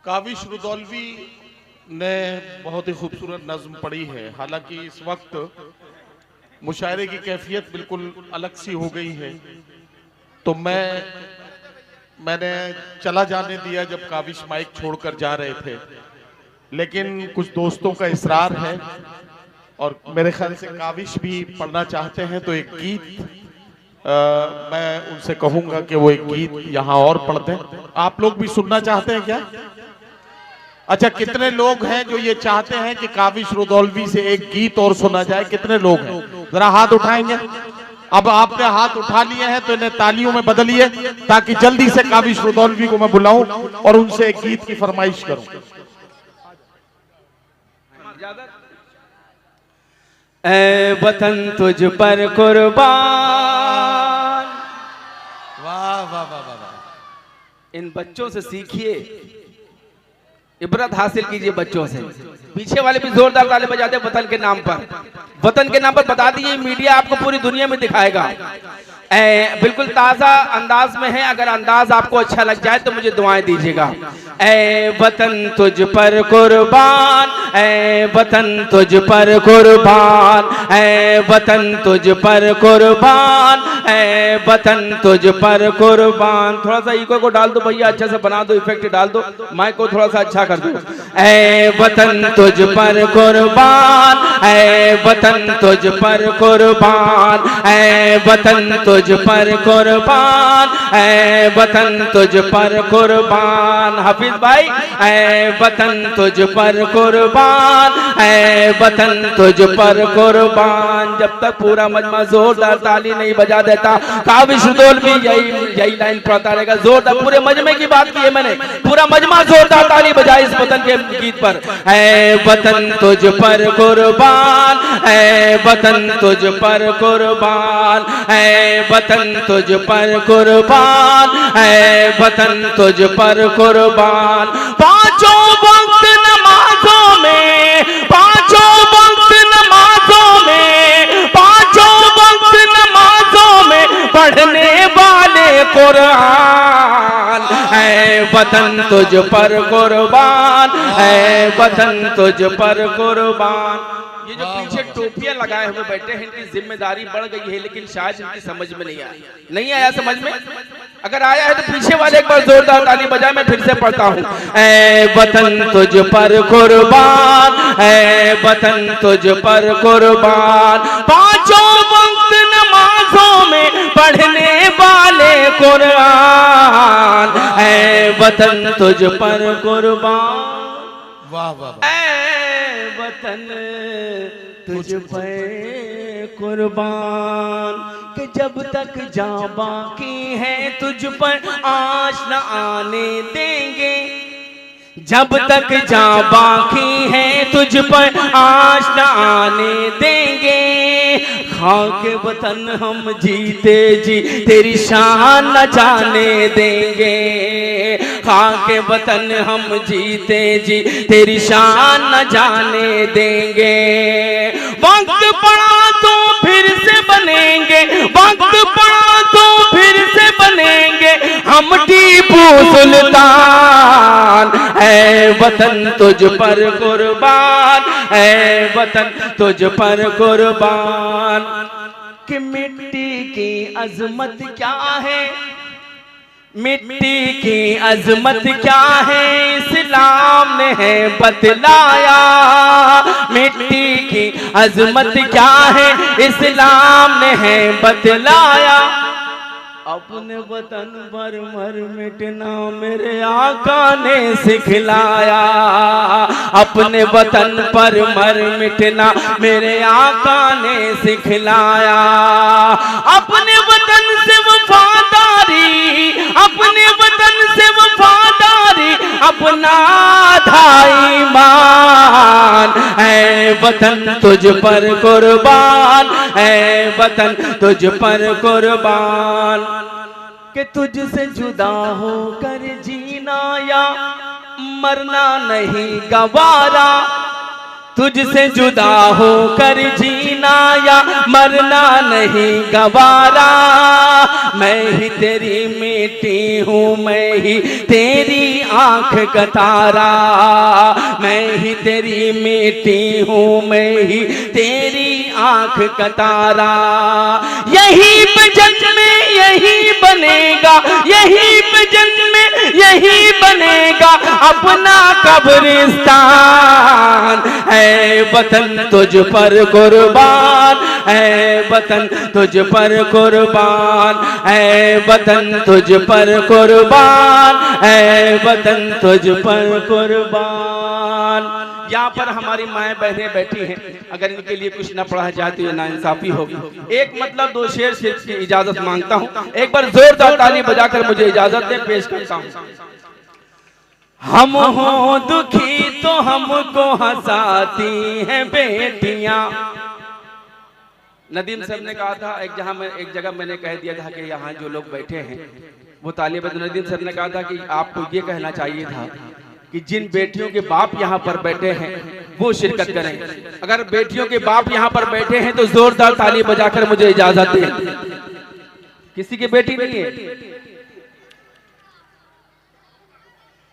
काविश रुदौलवी ने बहुत ही खूबसूरत नज्म पढ़ी है। हालांकि इस वक्त मुशायरे की कैफियत बिल्कुल अलग सी हो गई है, तो मैंने चला जाने दिया जब काविश माइक छोड़कर जा रहे थे, लेकिन कुछ दोस्तों का इसरार है और मेरे ख्याल से काविश भी पढ़ना चाहते हैं, तो एक गीत मैं उनसे कहूंगा कि वो एक गीत यहाँ और पढ़ दें। आप लोग भी सुनना चाहते हैं क्या? अच्छा, कितने लोग हैं जो ये चाहते हैं कि काविश रुदौलवी से एक गीत और सुना जाए? कितने लोग हैं? जरा हाथ उठाएंगे। अब आपने हाथ उठा लिए हैं तो इन्हें तालियों में बदलिए ताकि जल्दी से काविश रुदौलवी को मैं बुलाऊं और उनसे एक गीत की फरमाइश करूं। ऐ वतन तुझ पर कुर्बान। वाह वाह वाह वाह वाह। इन बच्चों से सीखिए, इबरत हासिल कीजिए बच्चों से। पीछे वाले भी जोरदार ताली बजाते हैं वतन के नाम पर। वतन के नाम पर बता दीजिए, मीडिया आपको पूरी दुनिया में दिखाएगा। बिल्कुल ताज़ा अंदाज में है। अगर अंदाज आपको अच्छा लग जाए तो मुझे दुआएं दीजिएगा। ऐ वतन तुझ पर कुर्बान, ऐ वतन तुझ पर कुर्बान, ऐ वतन तुझ पर कुर्बान, ऐ वतन तुझ पर कुर्बान। थोड़ा सा इको को डाल दो भैया, अच्छा से बना दो, इफेक्ट डाल दो, माइक को थोड़ा सा अच्छा कर दो। ऐ वतन तुझ पर कुर्बान, ऐ वतन तुझ पर कुर्बान, ऐ वतन तुझ पर कुर्बान, ऐ वतन तुझ पर कुर्बान। हाफिज भाई, ऐ वतन तुझ पर कुर्बान, ऐ वतन तुझ पर कुर्बान। जब तक पूरा मजमा जोरदार ताली नहीं बजा देता, काविश रुदौलवी यही लाइन पढ़ता रहेगा। जोरदार पूरे मजमे की बात की है मैंने, पूरा मजमा जोरदार ताली बजाए इस वतन के गीत पर। ऐ वतन तुझ पर कुर्बान, ऐ वतन तुझ पर कुर्बान, ऐ वतन तुझ पर कुर्बान, ऐ वतन तुझ पर कुर्बान। पांचों वक्त नमाजों में, पांचों वक्त नमाजों में, पांचों वक्त नमाजों में पढ़ने वाले कुरान। ऐ वतन तुझ पर कुर्बान, ऐ वतन तुझ पर कुर्बान। ये जो पीछे टोपियां लगाए हुए बैठे हैं, इनकी जिम्मेदारी बढ़ गई है, लेकिन शायद इनकी समझ में नहीं आया समझ में। अगर आया है तो पीछे वाले एक बार जोरदार ताली बजाए। मैं फिर से पढ़ता हूँ। ऐ वतन तुझ पर कुर्बान, ऐ वतन तुझ पर कुर्बान। पांचों वक्त नमाजों में पढ़ने वाले कुरान। ऐ वतन तुझ पर कुर्बान, वाह वाह। ऐ वतन तुझ पर कुर्बान। कि जब तक जान बाकी है तुझ पर आश न आने देंगे, जब तक जान बाकी है तुझ पर आश न आने देंगे। खाक वतन हम जीते जी तेरी शान न जाने देंगे, खाक वतन हम जीते जी तेरी शान न जाने देंगे। वक्त पड़ा तो फिर से बनेंगे, वक्त पड़ा तो फिर से बनेंगे हम टीपू सुल्तान। ऐ वतन तुझ पर कुर्बान, ऐ वतन तुझ पर कुर्बान। कि मिट्टी की अजमत क्या है, मिट्टी की अजमत क्या है इस्लाम ने है बतलाया। मिट्टी की अजमत क्या है इस्लाम ने है बतलाया। अपने वतन पर मर मिटना मेरे आका ने सिखलाया, अपने वतन पर मर मिटना मेरे आका ने सिखलाया। अपने वतन से वफादारी, अपने वतन से वफादारी अपना था ईमान। ऐ वतन तुझ पर कुर्बान, ऐ वतन तुझ पर कुर्बान। कि तुझसे जुदा होकर जीना या मरना नहीं गवारा, तुझसे जुदा होकर जीना या मरना नहीं गवारा। मैं ही तेरी मिट्टी हूँ, मैं ही तेरी आंख का तारा। मैं ही तेरी मिट्टी हूँ, मैं ही तेरी आंख का तारा। यही पे जन्म में यही बनेगा, यही पे जन्म में यही बनेगा अपना कब्रिस्तान। है वतन तुझ पर कुर्बान, है वतन तुझ पर कुर्बान, है वतन तुझ पर कुर्बान, है वतन तुझ पर कुर्बान। यहाँ पर हमारी माएँ बहनें बैठी हैं, अगर इनके लिए कुछ न पढ़ा जाए तो ये नाइंसाफी होगी। एक मतलब दो शेर सिर्फ की इजाजत मांगता हूँ, एक बार जोरदार ताली बजाकर मुझे इजाजत दे, पेश करता हूँ। हम हो दुखी तो हमको हंसाती हैं बेटियां। नदीम साहब ने कहा था एक जगह मैंने कह दिया था कि यहाँ जो लोग बैठे हैं वो तालिब। नदीम साहब ने कहा था कि आपको ये कहना चाहिए था कि जिन बेटियों के बाप यहाँ पर बैठे हैं वो शिरकत करें। अगर बेटियों के बाप यहाँ पर बैठे हैं तो जोरदार ताली बजाकर मुझे इजाजत दें। किसी की बेटी नहीं है?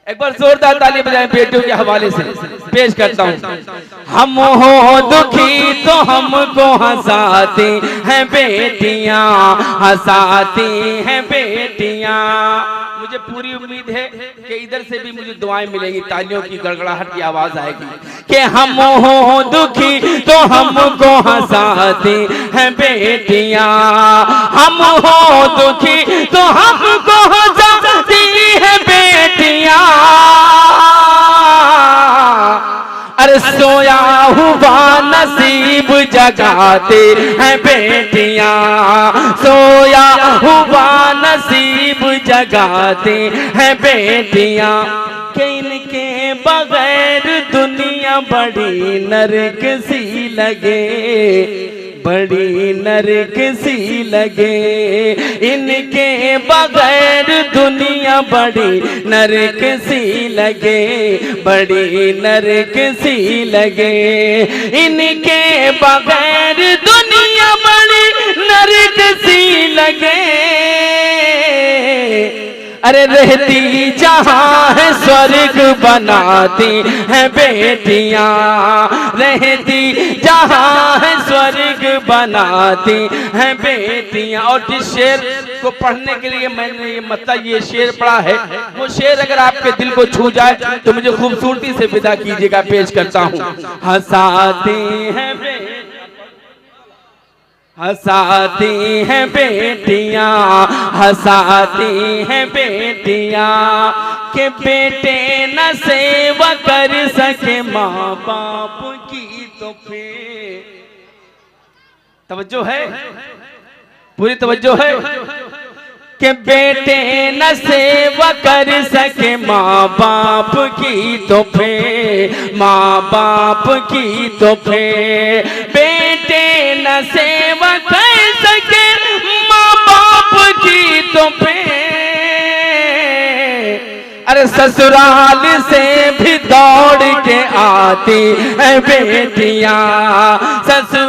एक बार जोरदार ताली बजाएं बेटियों के हवाले से, पेश करता हूँ। हम हो दुखी तो हमको हंसाती हैं बेटियां, हंसाती हैं बेटियां। मुझे पूरी उम्मीद है कि इधर से भी मुझे दुआएं मिलेंगी, तालियों की गड़गड़ाहट की आवाज आएगी कि हम हो दुखी तो हमको हंसाती हैं बेटियां, हम हो दुखी तो हमको हंसाती हैं बेटियां। अरे सोया हुआ नसीब जगाते हैं बेटियां, सोया हुआ नसीब जगाते हैं बेटियां। कि इनके बगैर दुनिया बड़ी नरक सी लगे, बड़ी नरक सी लगे। इनके बगैर दुनिया बड़ी नरक सी लगे, बड़ी नरक सी लगे। इनके बगैर दुनिया बड़ी नरक सी लगे। अरे रहती जहाँ है स्वर्ग बनाती हैं बेटियां, रहती जहाँ है स्वर्ग बनाती हैं बेटियां। और जिस शेर को पढ़ने के लिए मैंने ये शेर पढ़ा है, वो शेर अगर आपके दिल को छू जाए तो मुझे खूबसूरती से विदा कीजिएगा, पेश करता हूँ। हंसाती हैं हंसाती हैं बेटियां, हंसाती हैं बेटियां। के बेटे न सेवा कर सके माँ बाप की तो फिर तवज्जो है, पूरी तवज्जो है। के बेटे न सेवा कर सके माँ बाप की तो फिर, माँ बाप की तो फिर। बेटे न सेवा कर सके माँ बाप की तो फिर। अरे ससुराल से भी दौड़ के आती हैं बेटियां, ससुराल